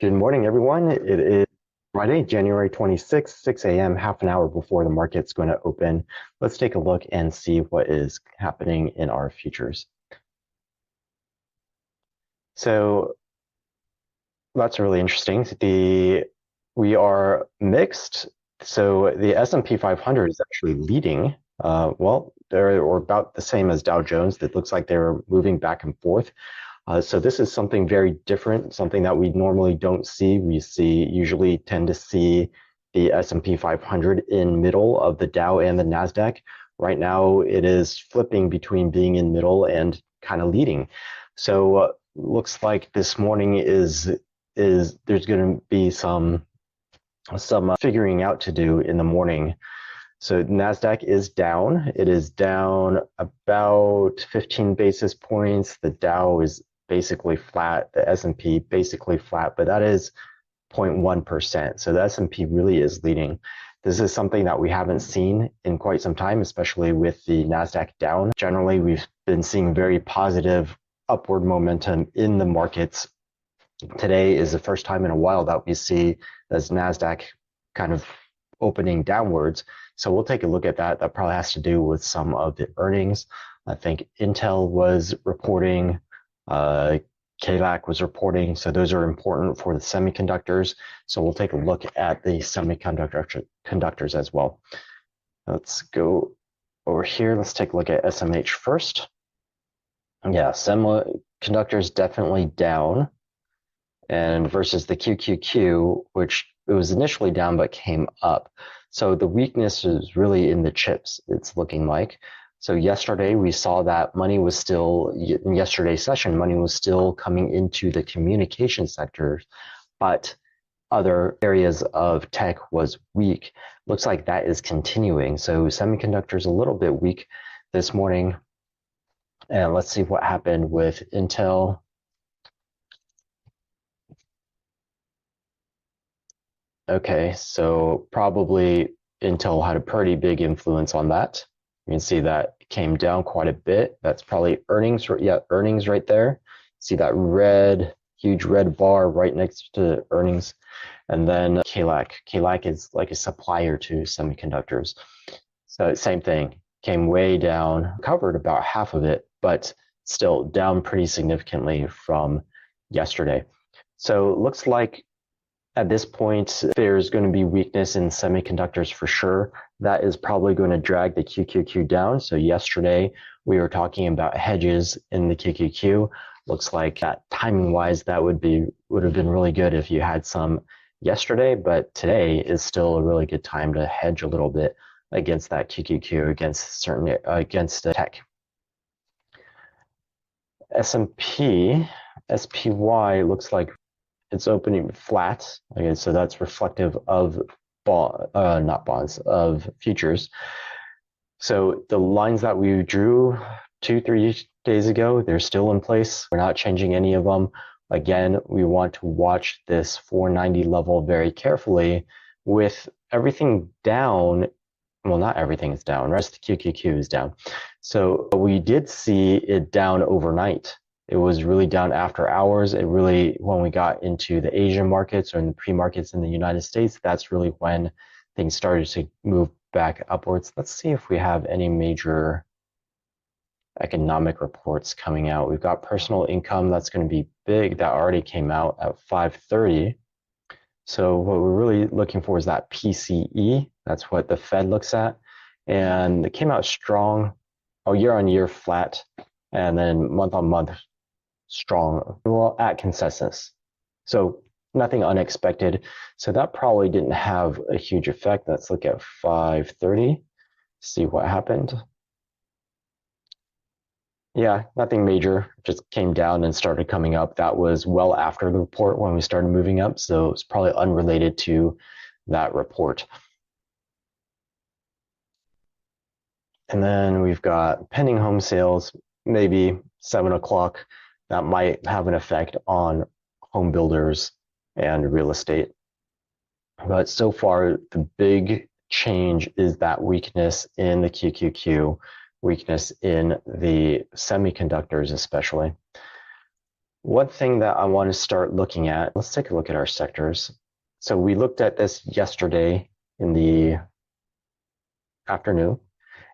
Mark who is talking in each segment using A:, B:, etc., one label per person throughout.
A: Good morning, everyone. It is Friday, January 26th, 6 a.m., half an hour before the market's going to open. Let's take a look and see what is happening in our futures. So that's really interesting. We are mixed. So the S&P 500 is actually leading. They're or about the same as Dow Jones. It looks like they're moving back and forth. So this is something very different, something that we normally don't see. We usually tend to see the S&P 500 in middle of the Dow and the Nasdaq. Right now, it is flipping between being in middle and kind of leading. So looks like this morning is there's going to be some figuring out to do in the morning. So Nasdaq is down. It is down about 15 basis points. The Dow is basically flat. The S&P basically flat, but that is 0.1%. So the S&P really is leading. This is something that we haven't seen in quite some time, especially with the Nasdaq down. Generally, we've been seeing very positive upward momentum in the markets. Today is the first time in a while that we see as Nasdaq kind of opening downwards. So we'll take a look at that. That probably has to do with some of the earnings. I think Intel was reporting, KLAC was reporting. So those are important for the semiconductors. So we'll take a look at the semiconductors as well. Let's go over here. Let's take a look at SMH first. Yeah, semiconductors definitely down. And versus the QQQ, which it was initially down but came up. So the weakness is really in the chips, it's looking like. So yesterday we saw that money was still, in yesterday's session, money was still coming into the communication sector, but other areas of tech was weak. Looks like that is continuing. So semiconductors a little bit weak this morning. And let's see what happened with Intel. Okay, so probably Intel had a pretty big influence on that. You can see that it came down quite a bit. That's probably earnings. Yeah, earnings right there. See that huge red bar right next to earnings. And then KLAC. KLAC is like a supplier to semiconductors. So same thing, came way down, covered about half of it, but still down pretty significantly from yesterday. So it looks like at this point, there's going to be weakness in semiconductors for sure. That is probably going to drag the QQQ down. So yesterday, we were talking about hedges in the QQQ. Looks like that timing-wise, that would have been really good if you had some yesterday, but today is still a really good time to hedge a little bit against that QQQ, against tech. S&P, SPY looks like it's opening flat. Okay, so that's reflective of not bonds, of futures. So the lines that we drew 2-3 days ago, they're still in place. We're not changing any of them. Again, we want to watch this 490 level very carefully. With everything down, well, not everything is down, rest of the QQQ is down. So we did see it down overnight. It was really down after hours. It really, when we got into the Asian markets or in the pre-markets in the United States, that's really when things started to move back upwards. Let's see if we have any major economic reports coming out. We've got personal income that's going to be big. That already came out at 5:30. So what we're really looking for is that PCE. That's what the Fed looks at. And it came out strong, year on year flat, and then month on month strong, well, at consensus. So nothing unexpected. So that probably didn't have a huge effect. Let's look at 5:30, see what happened. Yeah, nothing major, just came down and started coming up. That was well after the report when we started moving up. So it's probably unrelated to that report. And then we've got pending home sales, maybe 7 o'clock. That might have an effect on home builders and real estate. But so far, the big change is that weakness in the QQQ, weakness in the semiconductors especially. one thing that I want to start looking at, let's take a look at our sectors. So we looked at this yesterday in the afternoon,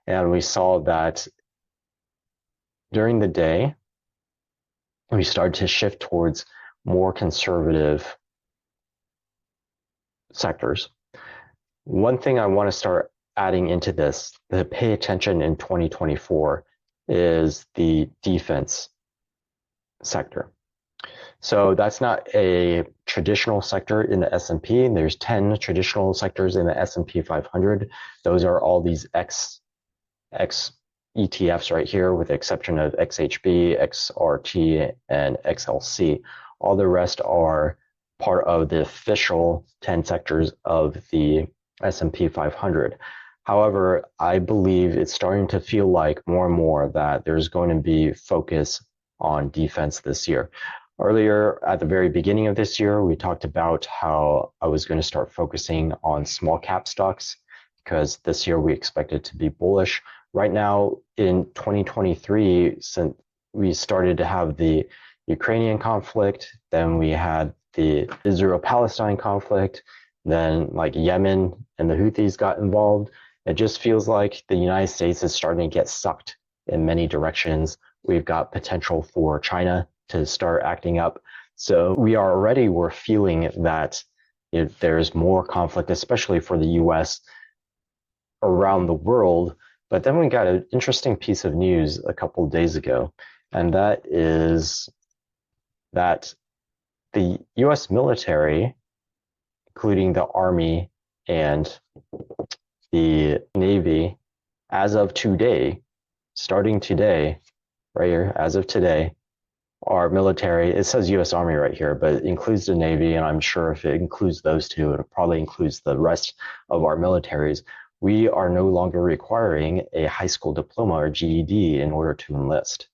A: and we saw that during the day, we started to shift towards more conservative sectors. One thing I want to start adding into this to pay attention in 2024 is the defense sector. So that's not a traditional sector in the S&P. There's 10 traditional sectors in the S&P 500. Those are all these X ETFs right here, with the exception of XHB, XRT, and XLC. All the rest are part of the official 10 sectors of the S&P 500. However, I believe it's starting to feel like more and more that there's going to be focus on defense this year. Earlier, at the very beginning of this year, we talked about how I was going to start focusing on small cap stocks because this year we expected to be bullish. Right now, in 2023, since we started to have the Ukrainian conflict, then we had the Israel-Palestine conflict, then like Yemen and the Houthis got involved. It just feels like the United States is starting to get sucked in many directions. We've got potential for China to start acting up. So we're feeling that if there's more conflict, especially for the US around the world. But then we got an interesting piece of news a couple of days ago, and that is that the US military, including the Army and the Navy, as of today, starting today, right here, as of today, our military, it says US Army right here, but it includes the Navy, and I'm sure if it includes those two, it probably includes the rest of our militaries. We are no longer requiring a high school diploma or GED in order to enlist.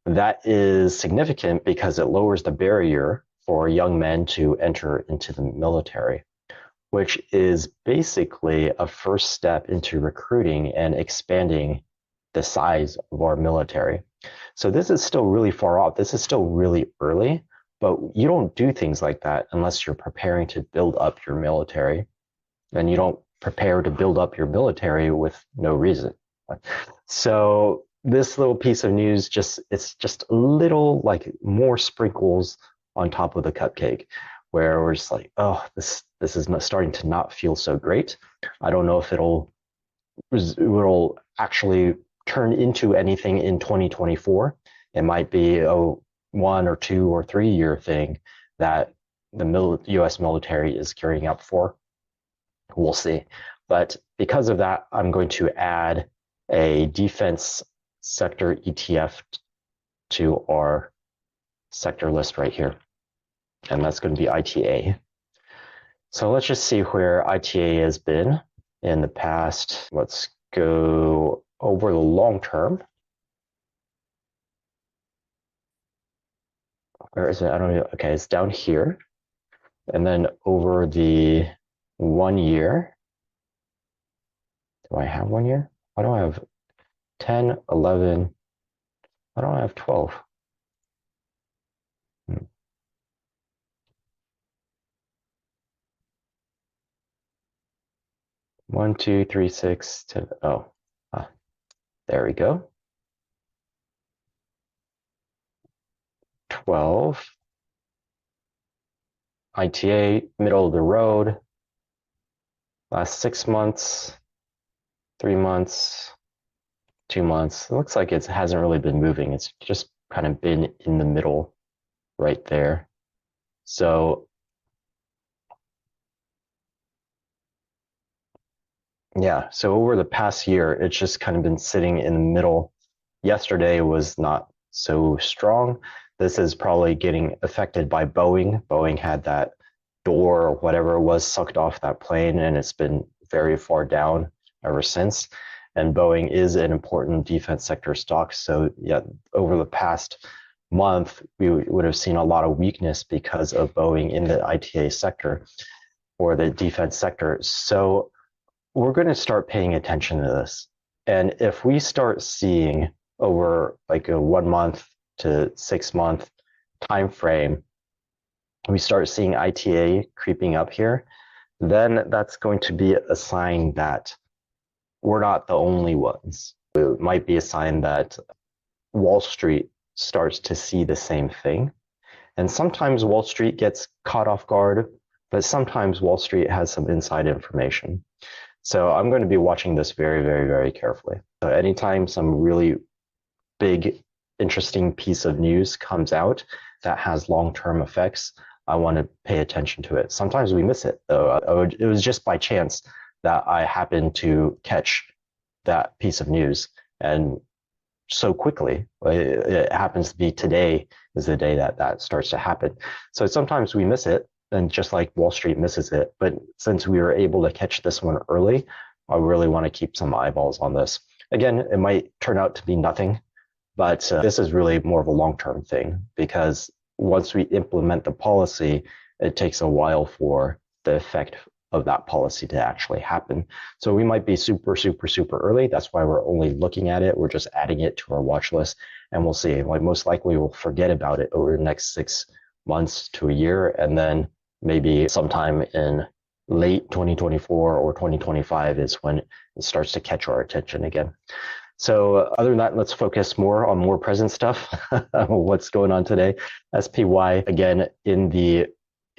A: That is significant because it lowers the barrier for young men to enter into the military, which is basically a first step into recruiting and expanding the size of our military. So this is still really far off. This is still really early, but you don't do things like that unless you're preparing to build up your military. And you don't prepare to build up your military with no reason. So this little piece of news it's just a little like more sprinkles on top of the cupcake, where we're just like, oh, this is not starting to not feel so great. I don't know if it'll actually turn into anything in 2024. It might be a 1 or 2 or 3 year thing that the US military is gearing up for. We'll see. But because of that, I'm going to add a defense sector ETF to our sector list right here. And that's going to be ITA. So let's just see where ITA has been in the past. Let's go over the long term. Where is it? I don't know. Okay, it's down here. And then over the 1 year. Do I have 1 year? Why don't I have 10, 11? Why don't I have 12? 1, 2, 3, 6, 10. Oh, there we go. 12. ITA, middle of the road. Last 6 months, 3 months, 2 months. It looks like it hasn't really been moving. It's just kind of been in the middle right there. So yeah, so over the past year, it's just kind of been sitting in the middle. Yesterday was not so strong. This is probably getting affected by Boeing. Boeing had that door or whatever it was sucked off that plane, and it's been very far down ever since. And Boeing is an important defense sector stock. So yeah, over the past month, we would have seen a lot of weakness because of Boeing in the ITA sector or the defense sector. So we're going to start paying attention to this. And if we start seeing over like a 1 month, to 6 month time frame, we start seeing ITA creeping up here, then that's going to be a sign that we're not the only ones. It might be a sign that Wall Street starts to see the same thing. And sometimes Wall Street gets caught off guard, but sometimes Wall Street has some inside information. So I'm going to be watching this very, very, very carefully. So anytime some really big, interesting piece of news comes out that has long-term effects, I want to pay attention to it. Sometimes we miss it, though. It was just by chance that I happened to catch that piece of news, and so quickly. It happens to be today is the day that that starts to happen. So sometimes we miss it, and just like Wall Street misses it. But since we were able to catch this one early, I really want to keep some eyeballs on this. Again, it might turn out to be nothing, but this is really more of a long-term thing, because once we implement the policy, it takes a while for the effect of that policy to actually happen. So we might be super, super, super early. That's why we're only looking at it. We're just adding it to our watch list, and we'll see. Like, most likely we'll forget about it over the next 6 months to a year, and then maybe sometime in late 2024 or 2025 is when it starts to catch our attention again. So other than that, let's focus more on more present stuff. What's going on today? SPY, again, in the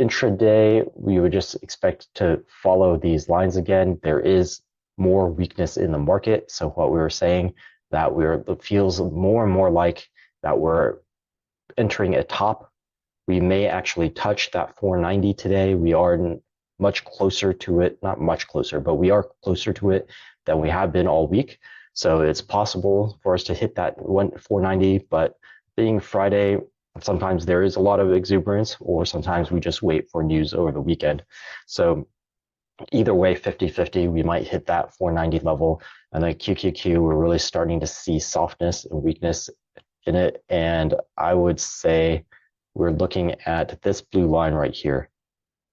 A: intraday, we would just expect to follow these lines again. There is more weakness in the market. So what we were saying, that it feels more and more like that we're entering a top. We may actually touch that 490 today. We are much closer to it, not much closer, but we are closer to it than we have been all week. So it's possible for us to hit that 490, but being Friday, sometimes there is a lot of exuberance, or sometimes we just wait for news over the weekend. So either way, 50-50, we might hit that 490 level. And then QQQ, we're really starting to see softness and weakness in it. And I would say we're looking at this blue line right here.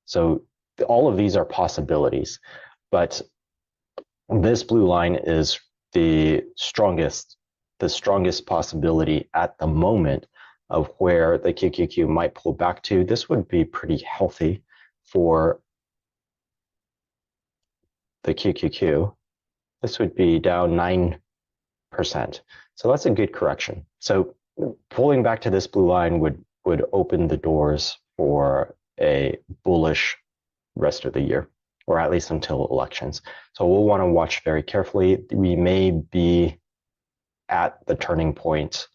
A: So all of these are possibilities, but this blue line is the strongest possibility at the moment of where the QQQ might pull back to. This would be pretty healthy for the QQQ. This would be down 9%. So that's a good correction. So pulling back to this blue line would open the doors for a bullish rest of the year, or at least until elections. So we'll want to watch very carefully. We may be at the turning point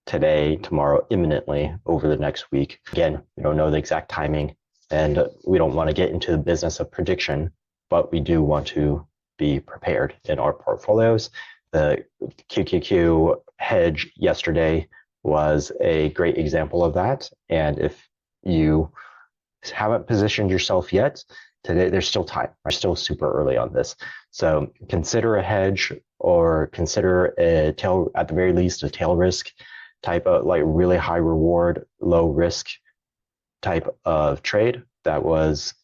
A: today, tomorrow, imminently over the next week. Again, we don't know the exact timing, and we don't want to get into the business of prediction, but we do want to be prepared in our portfolios. The QQQ hedge yesterday was a great example of that. And if you haven't positioned yourself yet, today there's still time. We're still super early on this. So consider a hedge, or consider a tail, at the very least, a tail risk type of, like, really high reward, low risk type of trade. That was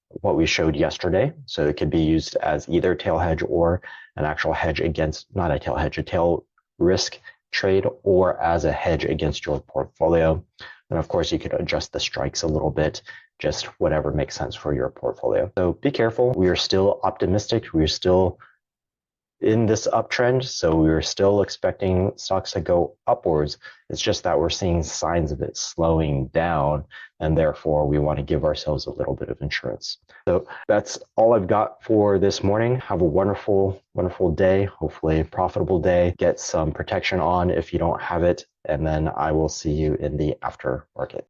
A: what we showed yesterday. So it could be used as either tail hedge or an actual hedge against, not a tail hedge, a tail risk trade, or as a hedge against your portfolio. And of course, you could adjust the strikes a little bit, just whatever makes sense for your portfolio. So be careful. We are still optimistic. We are still in this uptrend. So we are still expecting stocks to go upwards. It's just that we're seeing signs of it slowing down, and therefore we want to give ourselves a little bit of insurance. So that's all I've got for this morning. Have a wonderful, wonderful day, hopefully a profitable day. Get some protection on if you don't have it, and then I will see you in the after market.